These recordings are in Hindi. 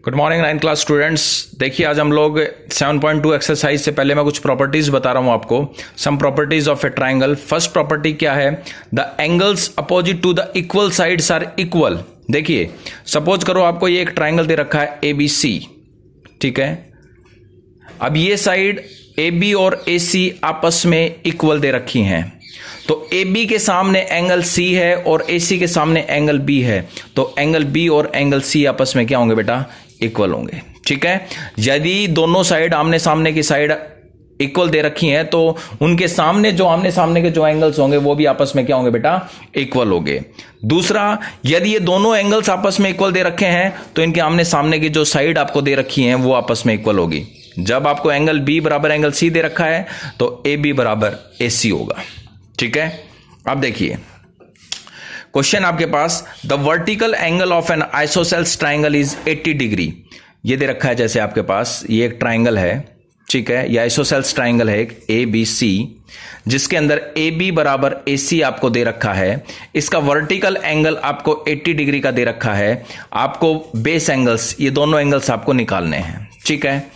Good morning 9th class students. देखिए आज हम लोग 7.2 एक्सरसाइज से पहले मैं कुछ प्रॉपर्टीज बता रहा हूं आपको। Some properties of a triangle. First property क्या है? The angles opposite to the equal sides are equal. देखिए सपोज करो आपको ये एक ट्राइंगल दे रखा है ABC, ठीक है। अब ये साइड AB और AC आपस में इक्वल दे रखी हैं, तो AB के सामने एंगल C है और AC के सामने एंगल B है, तो एंगल B और एंगल C आपस में क्या होंगे बेटा? इक्वल होंगे, ठीक है। यदि दोनों साइड आमने सामने की साइड इक्वल दे रखी हैं तो उनके सामने जो आमने सामने के जो एंगल्स होंगे वो भी आपस में क्या होंगे बेटा? इक्वल होंगे। दूसरा, यदि ये दोनों एंगल्स आपस में इक्वल दे रखे हैं तो इनके आमने सामने की जो साइड आपको दे रखी हैं वो आपस में इक्वल होगी। जब आपको एंगल B बराबर एंगल C दे रखा है तो AB बराबर AC होगा, ठीक है। अब देखिए क्वेश्चन आपके पास, the vertical angle of an isosceles triangle is 80 degree. ये दे रखा है, जैसे आपके पास ये एक ट्राइंगल है, ठीक है। ये आइसोसेल्स ट्राइंगल है एक ABC, जिसके अंदर AB बराबर AC आपको दे रखा है। इसका वर्टिकल एंगल आपको 80 डिग्री का दे रखा है। आपको बेस एंगल्स, ये दोनों एंगल्स आपको निकालने हैं, ठीक है।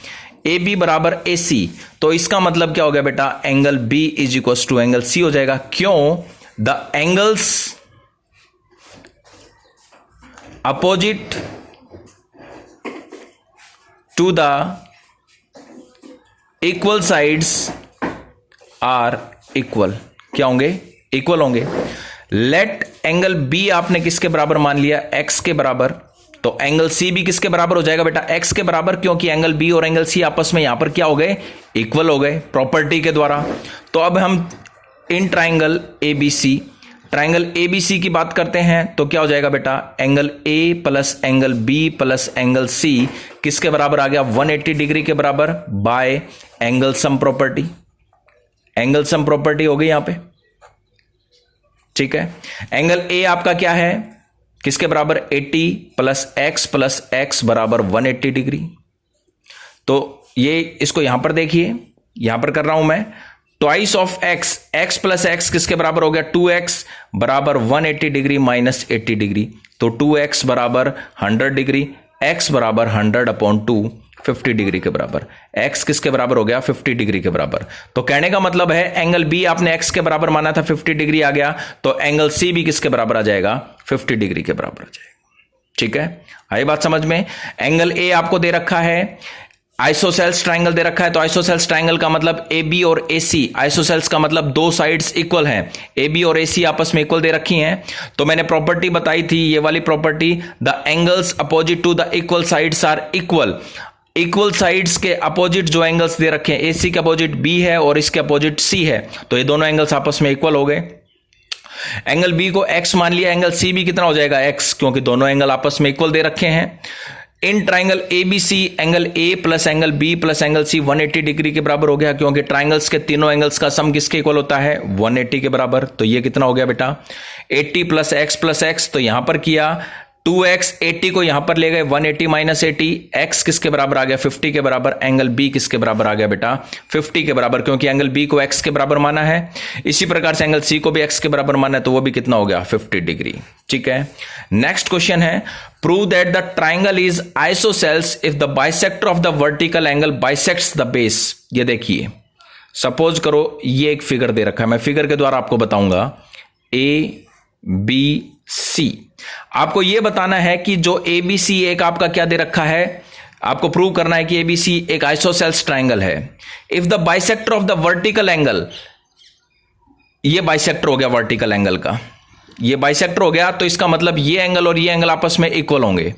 AB बराबर AC, तो इसका मतलब क्या हो गया बेटा? Angle B is equal to angle C हो जाएगा। क्यों? The angles opposite to the equal sides are equal. क्या होंगे? इक्वल होंगे। लेट एंगल B आपने किसके बराबर मान लिया? X के बराबर, तो एंगल C भी किसके बराबर हो जाएगा बेटा? X के बराबर, क्योंकि एंगल B और एंगल C आपस में यहां पर क्या हो गए? इक्वल हो गए प्रॉपर्टी के द्वारा। तो अब हम इन ट्राइंगल ABC की बात करते हैं तो क्या हो जाएगा बेटा? Angle A plus angle B plus angle C किसके बराबर आ गया? 180 डिग्री के बराबर bye angle sum property. Angle sum property हो गई यहां पे, ठीक है। एंगल A आपका क्या है? किसके बराबर? 80 प्लस x बराबर 180 डिग्री। तो ये इसको यहां पर देखिए, यहां पर कर रहा हूं मैं, twice of x plus x किसके बराबर हो गया? 2x बराबर 180 डिग्री माइनस 80 डिग्री, तो 2x बराबर 100 डिग्री, x बराबर 100/2 50 डिग्री के बराबर। x किसके बराबर हो गया? 50 डिग्री के बराबर। तो कहने का मतलब है एंगल B आपने x के बराबर माना था, 50 डिग्री आ गया, तो एंगल C भी किसके बराबर आ जाएगा? 50 डिग्री के बराबर आ जाएगा, ठीक है। आई बात समझ में? एंगल A आपको दे रखा है, आइसोसेल्स ट्राइंगल दे रखा है, तो आइसोसेल्स ट्राइंगल का मतलब AB और AC, आइसोसेल्स का मतलब दो साइड्स इक्वल हैं, AB और AC आपस में इक्वल दे रखी हैं। तो मैंने प्रॉपर्टी बताई थी, ये वाली property, the angles opposite to the equal sides are equal. Equal sides के अपोजिट जो एंगल्स दे रखे हैं, AC के अपोजिट B है और इसके अपोजिट C है, तो ये दोनों एंगल्स आपस में इक्वल हो गए। एंगल B को X मान लिया, एंगल C भी कितना हो जाएगा? X, क्योंकि दोनों एंगल आपस में इक्वल दे रखे हैं। In triangle ABC angle A plus angle B plus angle C 180 degree के बराबर हो गया, क्योंकि ट्राइंगल्स के तीनों एंगल्स का सम किसके इक्वल होता है? 180 के बराबर। तो ये कितना हो गया बेटा? 80 प्लस x, तो यहां पर किया 2x, 80 को यहां पर ले गए, 180 माइनस 80, x किसके बराबर आ गया? 50 के बराबर। एंगल B किसके बराबर आ गया बेटा? 50 के बराबर, क्योंकि एंगल B को x के बराबर माना है। इसी प्रकार से एंगल C को भी x के बराबर माना है, तो वो भी कितना हो गया? 50 डिग्री, ठीक है। नेक्स्ट क्वेश्चन है, prove that the triangle is isosceles if the bisector of the vertical angle bisects the base. ये देखिए, सपोज करो ये एक फिगर दे रखा है, मैं फिगर के द्वारा आपको बताऊंगा। ABC, आपको यह बताना है कि जो ABC एक आपका क्या दे रखा है, आपको प्रूव करना है कि ABC एक आइसोसेल्स ट्राइंगल है। If the bisector of the vertical angle, ये बाइसेक्टर हो गया वर्टिकल एंगल का, ये बाइसेक्टर हो गया, तो इसका मतलब ये एंगल और ये एंगल आपस में इक्वल होंगे।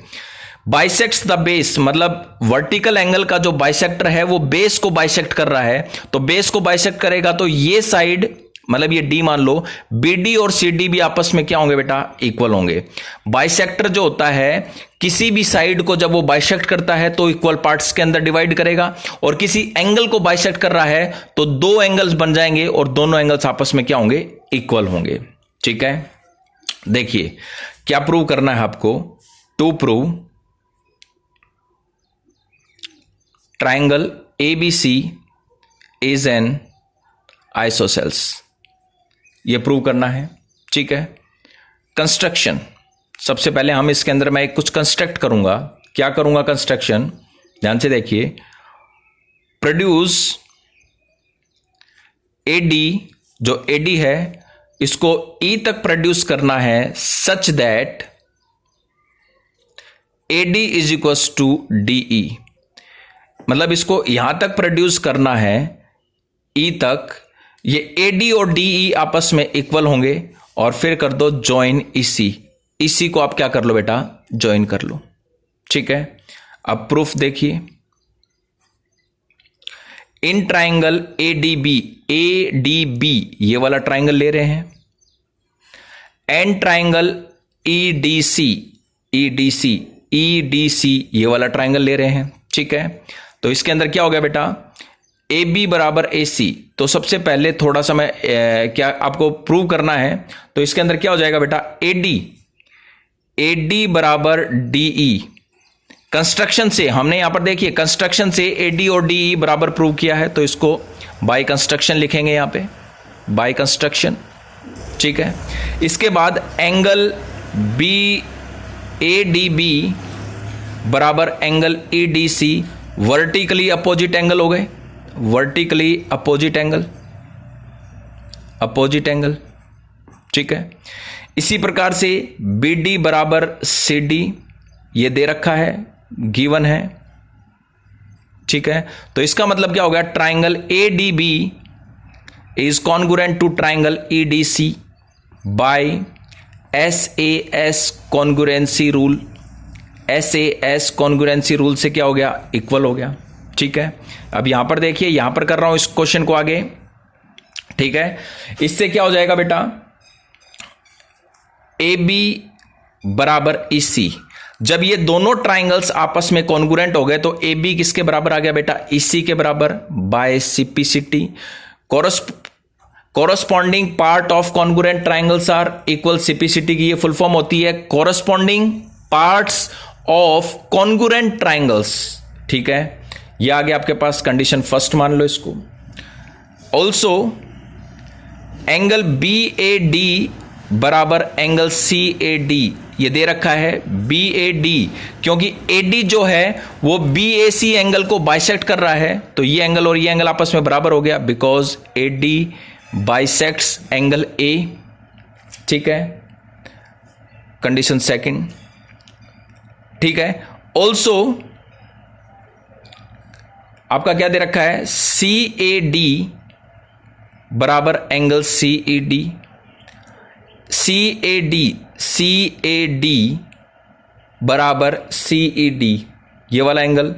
बाइसेक्ट्स द बेस, मतलब वर्टिकल एंगल का जो बाइसेक्टर है वो बेस को बाइसेक्ट कर रहा है, तो बेस को बाइसेक्ट करेगा तो ये साइड, मतलब ये D मान लो, BD और CD भी आपस में क्या होंगे बेटा? इक्वल होंगे। बाइसेक्टर जो होता है, किसी भी साइड को जब वो बाइसेक्ट करता है तो इक्वल पार्ट्स के अंदर डिवाइड करेगा, और किसी एंगल को बाइसेक्ट कर रहा है तो दो एंगल्स बन जाएंगे और दोनों एंगल्स आपस में क्या होंगे? इक्वल होंगे, ठीक है। देखिए क्या प्रूव करना है आपको? To prove triangle ABC is an isosceles, ये प्रूव करना है, ठीक है। कंस्ट्रक्शन, सबसे पहले हम इसके अंदर मैं कुछ कंस्ट्रक्ट करूंगा क्या करूंगा कंस्ट्रक्शन, ध्यान से देखिए, प्रोड्यूस एडी, जो एडी है इसको ई तक प्रोड्यूस करना है such that AD is equal to DE, मतलब इसको यहां तक प्रोड्यूस करना है ई तक, ये एडी और डीई आपस में इक्वल होंगे, और फिर कर दो ज्वाइन ईसी, ईसी को आप क्या कर लो बेटा, ज्वाइन कर लो। ठीक है, अब प्रूफ देखिए, इन ट्राइंगल एडीबी, एडीबी ये वाला ट्राइंगल ले रहे हैं, an triangle EDC, EDC, EDC ये वाला ट्राइंगल ले रहे हैं। ठीक है, तो इसके अंदर क्या हो गया बेटा, ए बी बराबर ए सी। तो सबसे पहले थोड़ा सा मैं क्या आपको प्रूव करना है, तो इसके अंदर क्या हो जाएगा बेटा, एडी, एडी बराबर डीई। कंस्ट्रक्शन से हमने यहां पर देखिए, कंस्ट्रक्शन से एडी और डीई बराबर प्रूव किया है, तो इसको बाय कंस्ट्रक्शन लिखेंगे यहां पे, बाय कंस्ट्रक्शन। ठीक है, इसके बाद angle B A D B बराबर angle E D C, vertically opposite angle हो गए, vertically opposite angle, opposite angle. ठीक है, इसी प्रकार से बी डी बराबर सी डी, ये दे रखा है, गिवन है। ठीक है, तो इसका मतलब क्या हो गया, triangle A D B is congruent to triangle E D C by SAS congruency rule, SAS congruency rule से क्या हो गया, इक्वल हो गया। ठीक है, अब यहां पर देखिए, यहां पर कर रहा हूं इस क्वेश्चन को आगे। ठीक है, इससे क्या हो जाएगा बेटा, AB बराबर EC, जब ये दोनों ट्राइंगल्स आपस में कॉन्ग्रुएंट हो गए तो AB किसके बराबर आ गया बेटा, EC के बराबर, by CPCT. Corresponding part of congruent triangles are equal, CPCT की ये फुल फॉर्म होती है corresponding parts of congruent triangles. ठीक है, ये आ गया आपके पास कंडीशन फर्स्ट, मान लो इसको। ऑल्सो एंगल BAD बराबर एंगल CAD, ये दे रखा है BAD, क्योंकि AD जो है वो BAC एंगल को बाइसेक्ट कर रहा है, तो ये एंगल और ये एंगल आपस में बराबर हो गया, because AD bisects angle A। ठीक है, कंडीशन सेकंड। ठीक है, ऑल्सो आपका क्या दे रखा है, CAD बराबर एंगल CED, CAD बराबर CED, ये वाला एंगल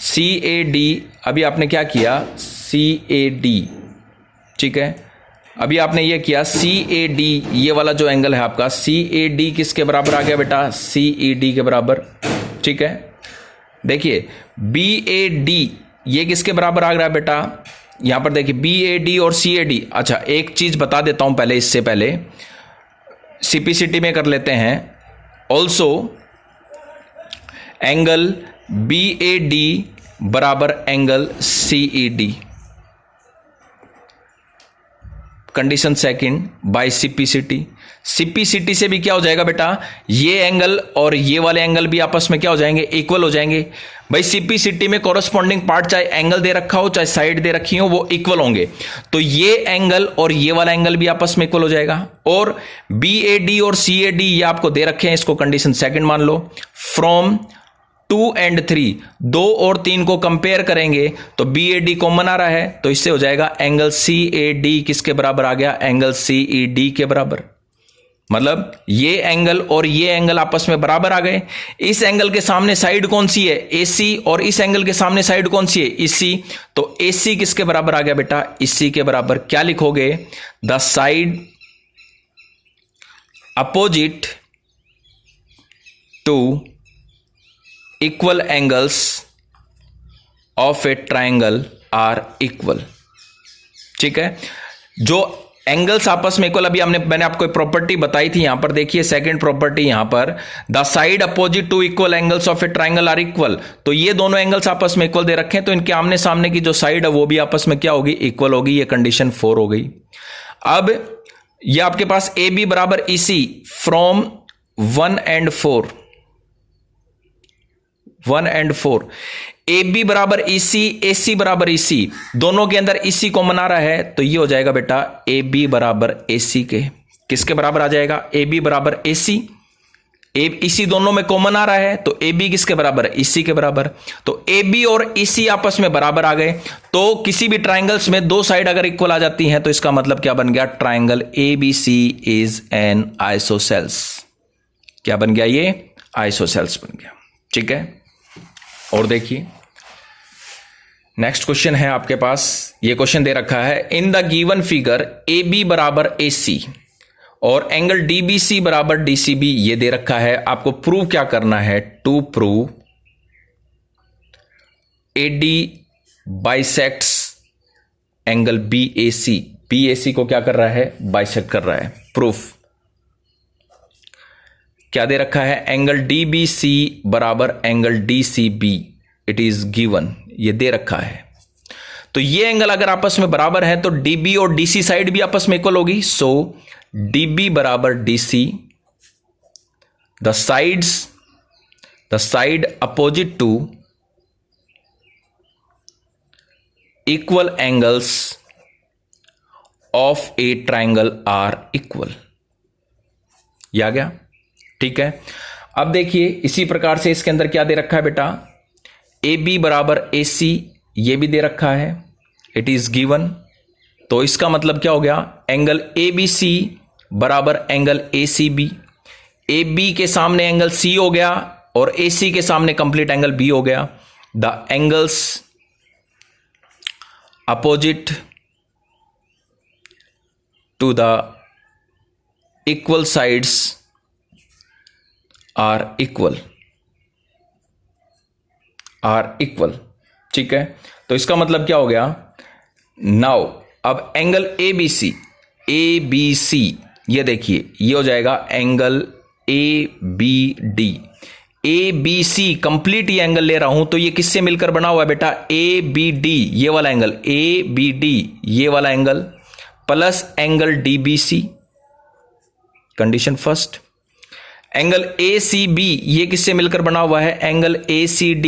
CAD, अभी आपने क्या किया, CAD। ठीक है, अभी आपने ये किया CAD, ये वाला जो एंगल है आपका CAD किसके बराबर आ गया बेटा, CED के बराबर। ठीक है, देखिए BAD ये किसके बराबर आ रहा है बेटा, यहां पर देखिए BAD और CAD। अच्छा, एक चीज बता देता हूं पहले, इससे पहले सिपिसिटी में कर लेते हैं। ऑल्सो एंगल BAD बराबर angle CED, condition second, by CPCT. CPCT से भी क्या हो जाएगा बेटा, ये एंगल और ये वाले एंगल भी आपस में क्या हो जाएंगे, इक्वल हो जाएंगे। भाई सिपिसिटी में कॉरस्पॉन्डिंग पार्ट चाहे एंगल दे रखा हो चाहे साइड दे रखी हो, वो इक्वल होंगे, तो ये एंगल और ये वाला एंगल भी आपस में इक्वल हो जाएगा। और BAD और CAD ये आपको दे रखे हैं, इसको कंडीशन सेकंड मान लो। फ्रॉम 2 and 3, 2 और 3 को कंपेयर करेंगे तो BAD कॉमन आ रहा है, तो इससे हो जाएगा एंगल CAD किसके बराबर आ गया, एंगल CED के बराबर। मतलब ये एंगल और ये एंगल आपस में बराबर आ गए। इस एंगल के सामने साइड कौन सी है, AC, और इस एंगल के सामने साइड कौन सी है, EC, तो AC किसके बराबर आ गया बेटा, EC के बराबर। क्या लिखोगे, the side opposite to equal angles of a triangle are equal. ठीक है, जो एंगल्स आपस में इक्वल, अभी मैंने आपको प्रॉपर्टी बताई थी, यहां पर देखिए सेकंड प्रॉपर्टी, यहां पर the side opposite to equal angles of a triangle are equal, तो ये दोनों एंगल्स आपस में इक्वल दे रखे हैं, तो इनके आमने सामने की जो साइड है वो भी आपस में क्या होगी, इक्वल होगी। ये कंडीशन 4 हो गई। अब ये आपके पास AB बराबर EC from 1 and 4, 1 and 4, A B बराबर EC, AC बराबर EC, दोनों के अंदर EC कॉमन आ रहा है, तो ये हो जाएगा बेटा ए बी बराबर AC के, किसके बराबर आ जाएगा, ए बी बराबर AC, EC दोनों में कॉमन आ रहा है, तो ए बी किसके बराबर है, EC के बराबर। तो ए बी और EC आपस में बराबर आ गए, तो किसी भी ट्राइंगल्स में दो साइड अगर इक्वल आ जाती हैं तो इसका मतलब क्या बन गया, triangle ABC is an isosceles. क्या बन गया, ये आइसोसेल्स बन गया। ठीक है, और देखिए नेक्स्ट क्वेश्चन है आपके पास, ये क्वेश्चन दे रखा है, in the given figure A B बराबर AC और एंगल DBC बराबर DCB, ये दे रखा है, आपको प्रूव क्या करना है, to prove AD bisects angle BAC। BAC को क्या कर रहा है, बाइसेक्ट कर रहा है। प्रूफ क्या दे रखा है, एंगल DBC बराबर angle DCB, it is given, ये दे रखा है। तो ये एंगल अगर आपस में बराबर है तो DB और DC साइड भी आपस में इक्वल होगी, सो DB बराबर DC, the side opposite to equal angles of a triangle are equal. ये आ गया। ठीक है, अब देखिए इसी प्रकार से इसके अंदर क्या दे रखा है बेटा, ए बी बराबर AC, ये भी दे रखा है, इट इज गिवन। तो इसका मतलब क्या हो गया, एंगल ABC बराबर एंगल ACB, AB के सामने एंगल C हो गया और AC के सामने कंप्लीट एंगल B हो गया। The angles opposite to the equal sides are equal. ठीक है, तो इसका मतलब क्या हो गया, नाउ अब एंगल ABC ये देखिए, ये हो जाएगा एंगल ABD। ABC कंप्लीट ये एंगल ले रहा हूं तो ये किससे मिलकर बना हुआ है बेटा, ABD, ये वाला एंगल ABD, ये वाला angle plus angle DBC, condition first. Angle ACB ये किससे मिलकर बना हुआ है, angle ACD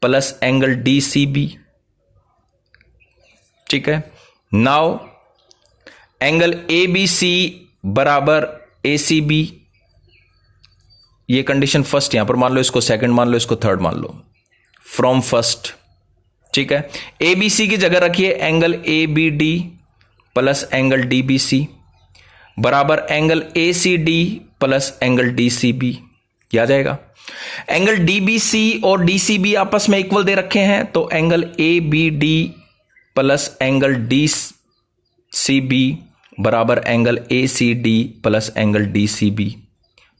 plus angle DCB। ठीक है, नाउ एंगल ABC बराबर ACB, ये कंडीशन फर्स्ट, यहां पर मान लो इसको सेकंड मान लो, इसको थर्ड मान लो, फ्रॉम फर्स्ट। ठीक है, ABC की जगह रखिए angle ABD plus angle DBC बराबर angle ACD plus angle DCB, क्या जाएगा। एंगल DBC और DCB आपस में इक्वल दे रखे हैं, तो angle ABD plus angle DCB बराबर angle ACD plus angle DCB,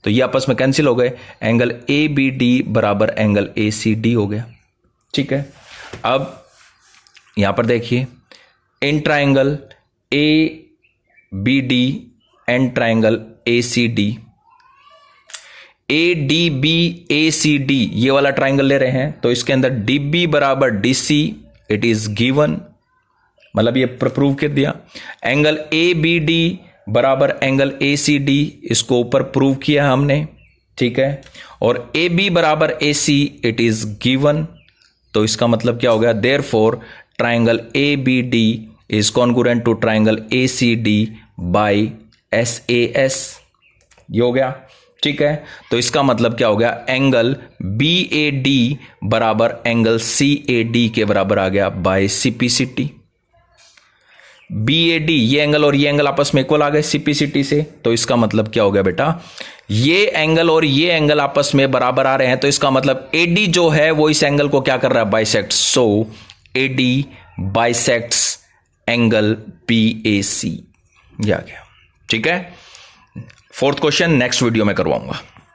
तो ये आपस में कैंसिल हो गए, एंगल ABD बराबर एंगल ACD हो गया। ठीक है, अब यहां पर देखिए in triangle ABD and triangle ACD, ADB ACD ये वाला ट्राइंगल ले रहे हैं, तो इसके अंदर DB बराबर DC, इट इज गिवन, मतलब ये प्रूव कर दिया। एंगल ABD बराबर एंगल ACD, इसको ऊपर प्रूव किया हमने। ठीक है, और AB बराबर AC, इट इज गिवन, तो इसका मतलब क्या हो गया, therefore triangle ABD is congruent to triangle ACD by SAS, ये हो गया। ठीक है, तो इसका मतलब क्या हो गया, एंगल BAD बराबर एंगल CAD के बराबर आ गया बाय CPCT। BAD ये एंगल और ये एंगल आपस में इक्वल आ गए CPCT से, तो इसका मतलब क्या हो गया बेटा, ये एंगल और ये एंगल आपस में बराबर आ रहे हैं, तो इसका मतलब AD जो है वो इस एंगल को क्या कर रहा है, बाइसेक्ट। सो AD बाइसेक्ट्स एंगल BAC, ये आ गया। ठीक है, फोर्थ क्वेश्चन नेक्स्ट वीडियो में करवाऊंगा।